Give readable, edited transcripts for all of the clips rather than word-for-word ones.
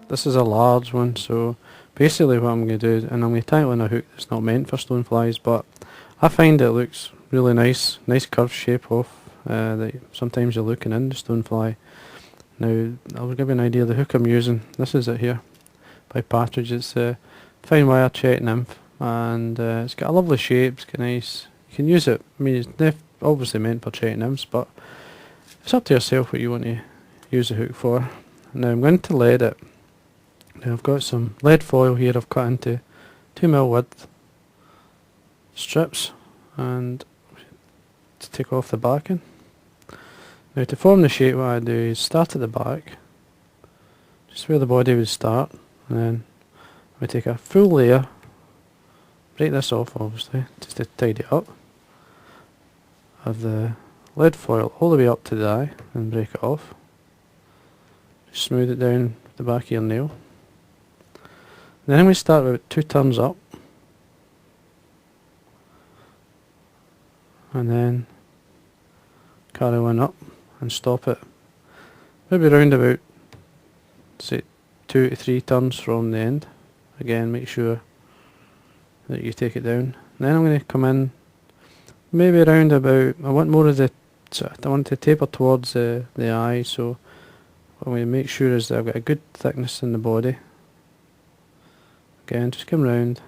This is a large one, so basically what I'm going to do, and I'm going to tie it on a hook that's not meant for stoneflies, but I find it looks really nice curved shape off that sometimes you're looking in the stonefly. Now I'll give you an idea of the hook I'm using. This is it here, by Partridge. It's a fine wire Czech Nymph, and it's got a lovely shape, it's got nice, you can use it, I mean it's obviously meant for Czech Nymphs, but it's up to yourself what you want to use the hook for. Now I'm going to lead it. Now I've got some lead foil here I've cut into 2mm width strips, and to take off the backing. Now to form the shape, what I do is start at the back, just where the body would start, and then we take a full layer, break this off obviously, just to tidy it up, of the lead foil all the way up to the eye, and break it off. Just smooth it down with the back of your nail. Then we start with 2 turns up, and then carry one up and stop it maybe round about, say, 2 to 3 turns from the end. Again, make sure that you take it down. Then I'm going to come in maybe around about, I want more of the, I want to taper towards the eye, so what I'm going to make sure is that I've got a good thickness in the body. Again, just come round,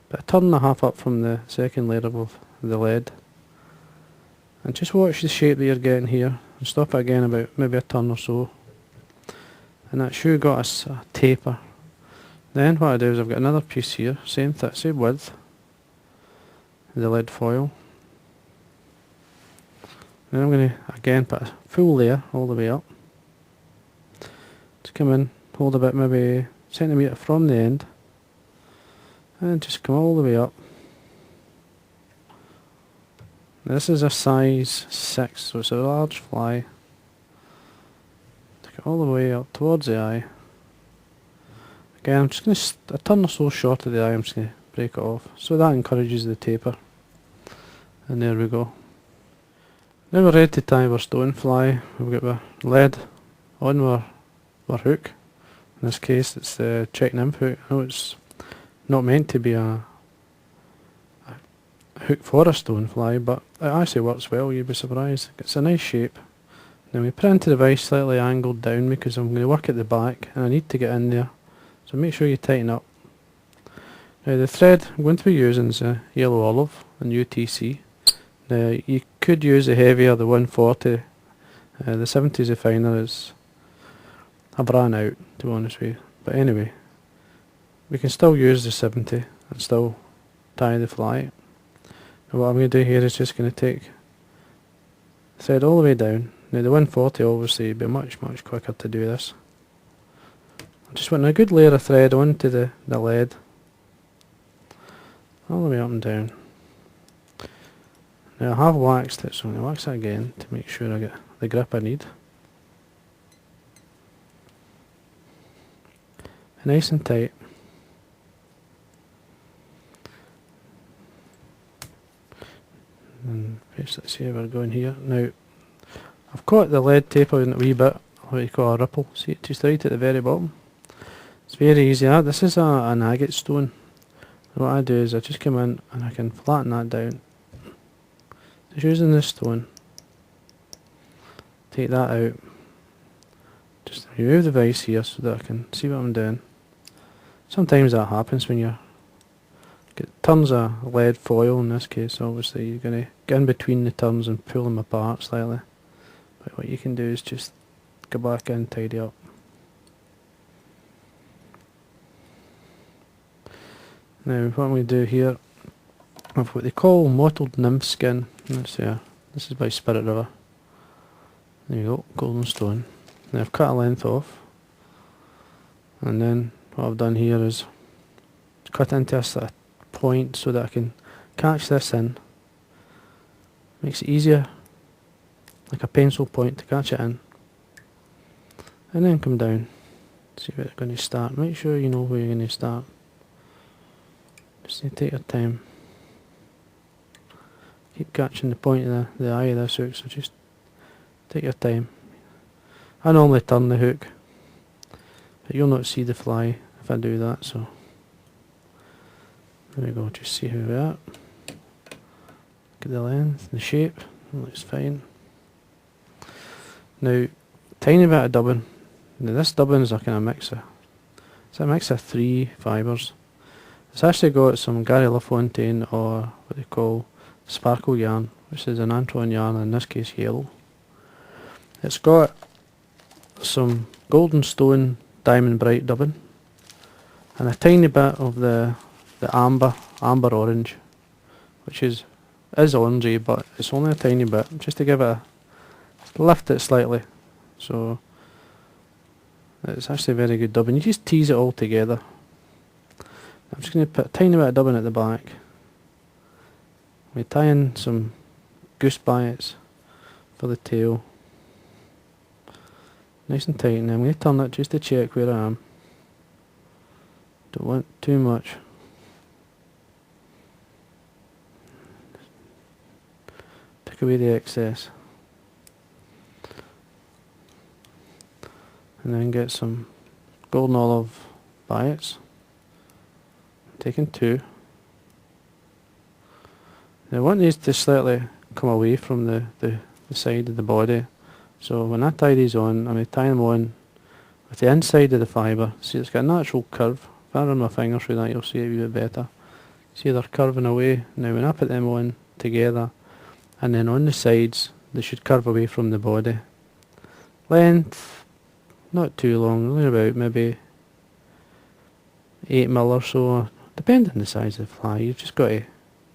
about a turn and a half up from the second layer of the lead, and just watch the shape that you're getting here, and stop it again about maybe a turn or so, and that shoe got us a taper. Then what I do is I've got another piece here, same width, the lead foil. Then I'm going to again put a full layer all the way up. Just come in, hold a bit, maybe a centimetre from the end, and just come all the way up. This is a size 6, so it's a large fly. Take it all the way up towards the eye. Again, I'm just going to, a turn or so short of the eye, I'm just going to break it off. So that encourages the taper. And there we go. Now we're ready to tie our stonefly. We've got our lead on our hook. In this case it's the Czech Nymph hook. I know it's not meant to be a hook for a stonefly, but it actually works well, you'd be surprised. It's a nice shape. Now we put it into the vise slightly angled down because I'm going to work at the back and I need to get in there. So make sure you tighten up. Now the thread I'm going to be using is a yellow olive and UTC. Now you could use the heavier, the 140. The 70 is a finer. I've ran out, to be honest with you. But anyway, we can still use the 70 and still tie the fly. And what I'm going to do here is just going to take the thread all the way down. Now the 140 obviously would be much quicker to do this. I'm just putting a good layer of thread onto the lead, all the way up and down. Now I have waxed it, so I'm going to wax it again to make sure I get the grip I need. Nice and tight. And let's see how we're going here. Now I've caught the lead taper in a wee bit, what you call a ripple. See it just right at the very bottom. It's very easy. This is an agate stone. And what I do is I just come in and I can flatten that down. Just using this stone. Take that out. Just remove the vise here so that I can see what I'm doing. Sometimes that happens when you get tons of lead foil. In this case, obviously you're going to get in between the turns and pull them apart slightly. But what you can do is just go back in, tidy up. Now what I'm going to do here, I've what they call mottled nymph skin. This is by Spirit River. There you go, golden stone. Now I've cut a length off, and then what I've done here is cut into a sort of point so that I can catch this in. Makes it easier, like a pencil point to catch it in, and then come down. See where it's going to start. Make sure you know where you're going to start. Just need to take your time. Keep catching the point of the eye of this hook, so just take your time. I normally turn the hook But you'll not see the fly if I do that, so there we go, just see how we're at. Look at the length, the shape, it looks fine. Now, tiny bit of dubbing. Now this dubbing is a kind of mixer. It's a mix of 3 fibres. It's actually got some Gary LaFontaine, or what they call sparkle yarn, which is an Antron yarn, in this case yellow. It's got some Golden Stone Diamond-Brite dubbing, and a tiny bit of the amber orange, which is orangey, but it's only a tiny bit, just to give it lift it slightly. So it's actually very good dubbing. You just tease it all together. I'm just going to put a tiny bit of dubbing at the back. We tie in some Goose Biots for the tail. Nice and tight, and I'm going to turn it just to check where I am. Don't want too much. Take away the excess. And then get some golden olive Biots. Taking 2. Now I want these to slightly come away from the side of the body. So when I tie these on, I'm going to tie them on with the inside of the fibre. See, it's got a natural curve. If I run my finger through that, you'll see it a wee bit better. See, they're curving away. Now when I put them on together, and then on the sides, they should curve away from the body. Length, not too long, only about maybe 8mm or so, depending on the size of the fly. You've just got to,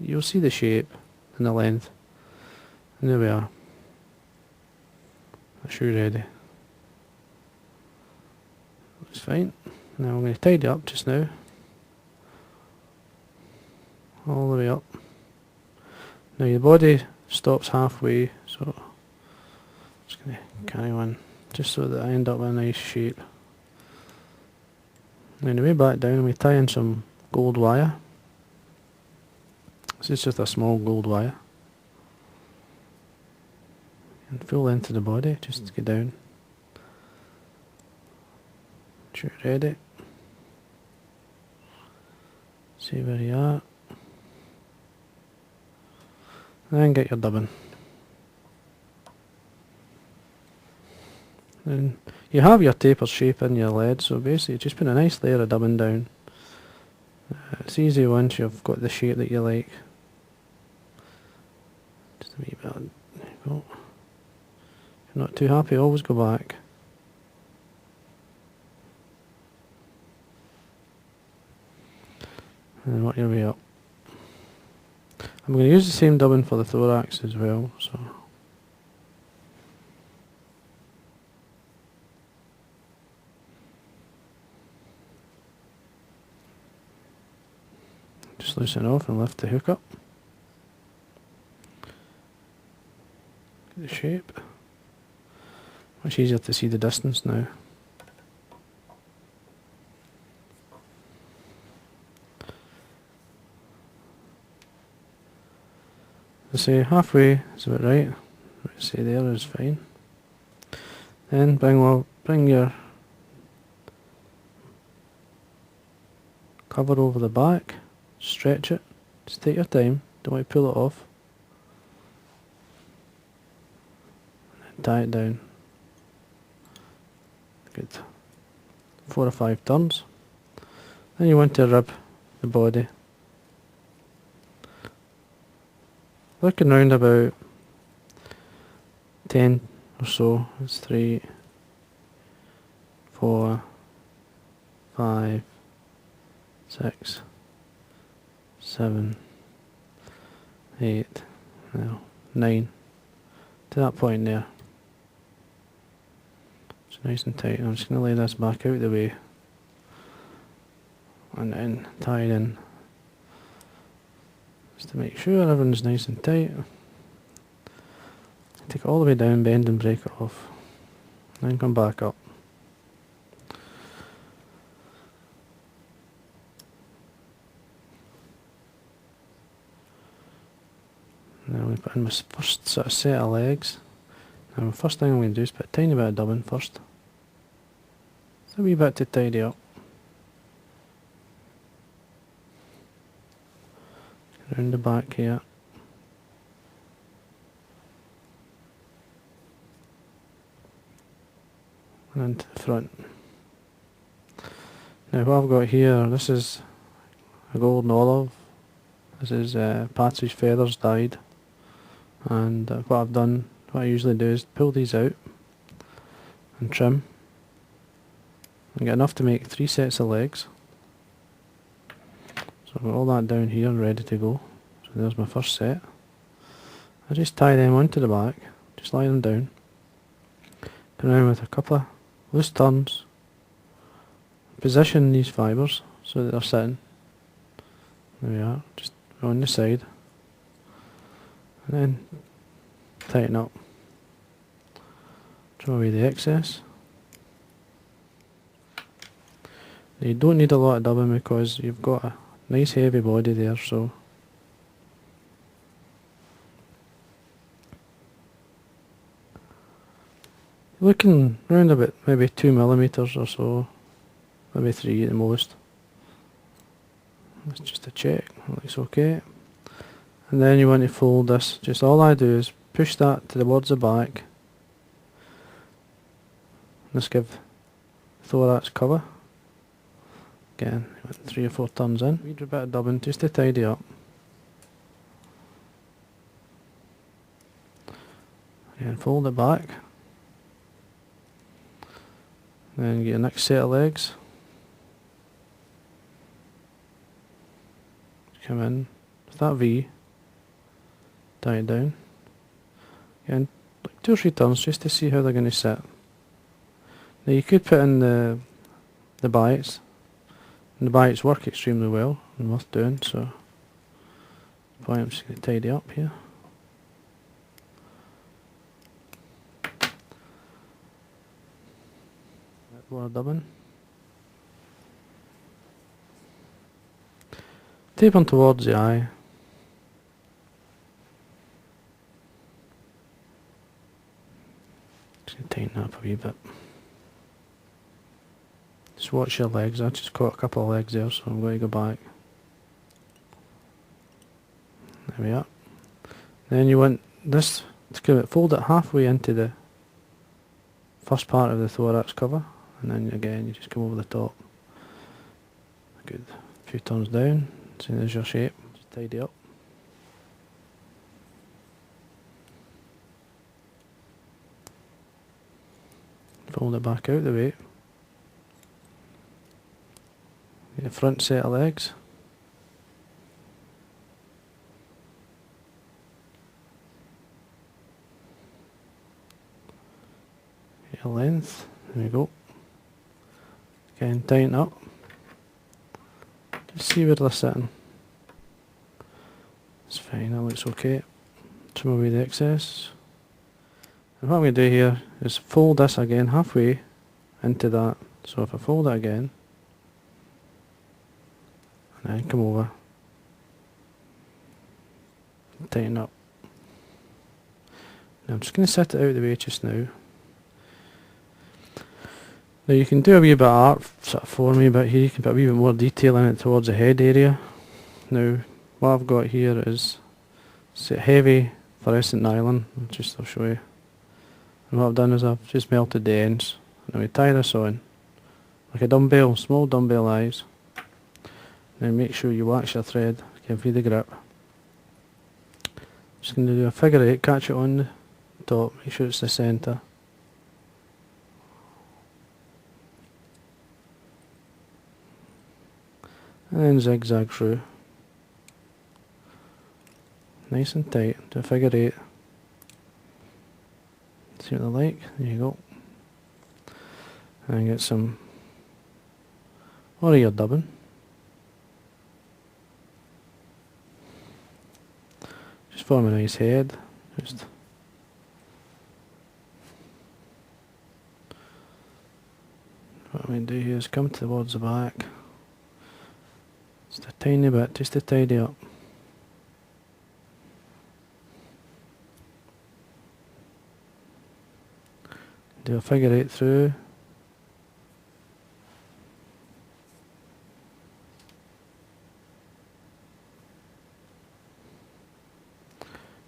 you'll see the shape and the length. And there we are. That's you ready. Looks fine. Now I'm going to tidy up just now. All the way up. Now your body stops halfway, so I'm just going to carry on, just so that I end up with a nice shape. Now the way back down, we tie in some gold wire. This is just a small gold wire. And full length of the body, just to get down. Once you're ready, see where you are. And then get your dubbing. And you have your taper shape in your lead, so basically just put a nice layer of dubbing down. It's easy once you've got the shape that you like. Just a wee bit. There you go. If you're not too happy, always go back. And work your way up. I'm going to use the same dubbing for the thorax as well, so just loosen off and lift the hook up. Get the shape. Much easier to see the distance now. I say halfway is about right. What I say there is fine. Then bring your cover over the back, stretch it, just take your time, don't want to pull it off. And tie it down. Good. 4 or 5 turns. Then you want to rib the body. Looking round about 10 or so. It's 3, 4, 5, 6, 7, 8, no, 9. To that point there. It's nice and tight. I'm just going to lay this back out the way and then tie it in. Just to make sure everything's nice and tight. Take it all the way down, bend and break it off. Then come back up. Now we put in my first sort of set of legs. Now the first thing I'm going to do is put a tiny bit of dubbing first. a wee bit to tidy up. Around the back here. And into the front. Now what I've got here, this is a golden olive. This is Partridge feathers dyed. And what I've done, what I usually do is pull these out and trim. And get enough to make 3 sets of legs. So I've got all that down here ready to go. So there's my first set. I just tie them onto the back, just lie them down. Come around with a couple of loose turns. Position these fibres so that they're sitting. There we are, just on the side. And then tighten up. Draw away the excess. Now you don't need a lot of dubbing because you've got a nice heavy body there, so looking around about maybe 2mm or so, maybe 3 at the most. Let's just a check, looks okay. And then you want to fold this, just all I do is push that towards the back. Let's give thorax cover. Again, 3 or 4 turns in. Wee bit of dubbing just to tidy up. And fold it back. Then get your next set of legs. Come in with that V. Tie it down. Again, like 2 or 3 turns just to see how they're going to sit. Now you could put in the biots. And the biots work extremely well and worth doing, so I'm just going to tidy up here. More dubbing. Tape on towards the eye. Just going to tighten that up a wee bit. Just watch your legs. I just caught a couple of legs there, so I'm going to go back. There we are. Then you want this to fold it halfway into the first part of the thorax cover, and then again you just come over the top. Good. A few turns down, so there's your shape. Just tidy up. Fold it back out the way. Get the front set of legs. Get your length. There we go. Again, tighten up. Just see where they're sitting. It's fine, that looks okay. Trim away the excess. And what I'm going to do here is fold this again halfway into that. So if I fold it again, and then come over, tighten up. Now I'm just going to set it out of the way just now. Now you can do a wee bit of art sort of for me, but here you can put a wee bit more detail in it towards the head area. Now what I've got here is heavy fluorescent nylon, I'll show you. And what I've done is I've just melted the ends. Now we tie this on like a dumbbell, small dumbbell eyes. Then make sure you wax your thread, give you the grip. Just going to do a figure 8, catch it on the top, make sure it's the centre. And then zigzag through. Nice and tight, do a figure 8. See what they're like, there you go. And get some warrior dubbing. Just form a nice head. Just what I'm going to do here is come towards the back. Just a tiny bit, just to tidy up. Do a figure 8 through.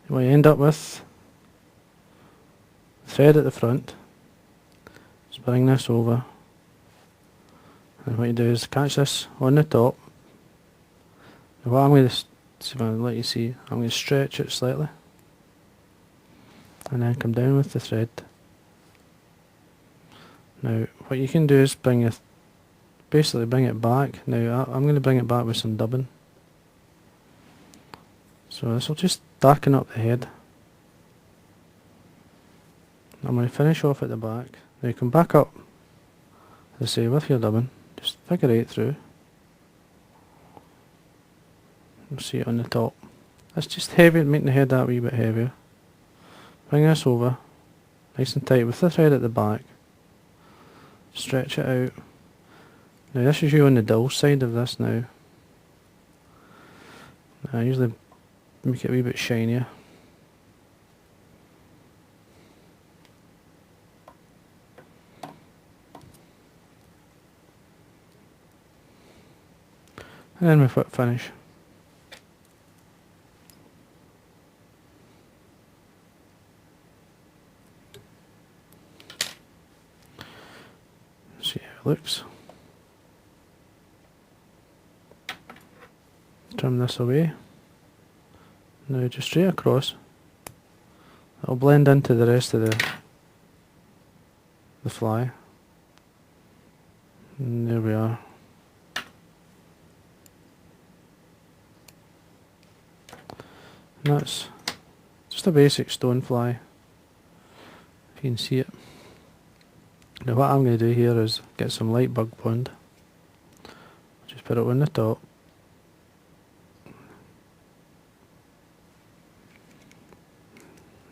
what you end up with, thread at the front. Just bring this over, and what you do is catch this on the top. Now what I'm going to see if I can let you see, I'm going to stretch it slightly, and then come down with the thread. Now what you can do is basically bring it back. Now I'm going to bring it back with some dubbing. So this will just darken up the head. I'm going to finish off at the back. Now you come back up, as I say, with your dubbing, just figure 8 through. You'll see it on the top. That's just heavy, making the head that wee bit heavier. Bring this over, nice and tight with the thread at the back. Stretch it out. Now this is you on the dull side of this now. I usually make it a wee bit shinier. And then we finish. See how it looks. Trim this away. Now just straight across. It'll blend into the rest of the fly. And there we are. And that's just a basic stonefly, if you can see it. Now what I'm going to do here is get some light bug bond. Just put it on the top.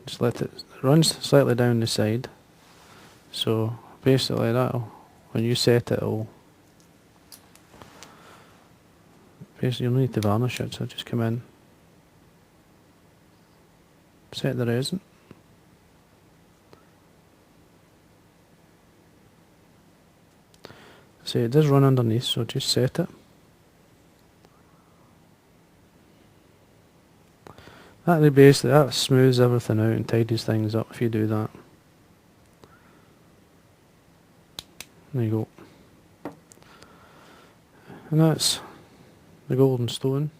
Just let it run slightly down the side. So basically that'll, when you set it, basically you'll need to varnish it, so just come in. Set the resin. See, it does run underneath, so just set it. That smooths everything out and tidies things up if you do that. There you go. And that's the golden stone.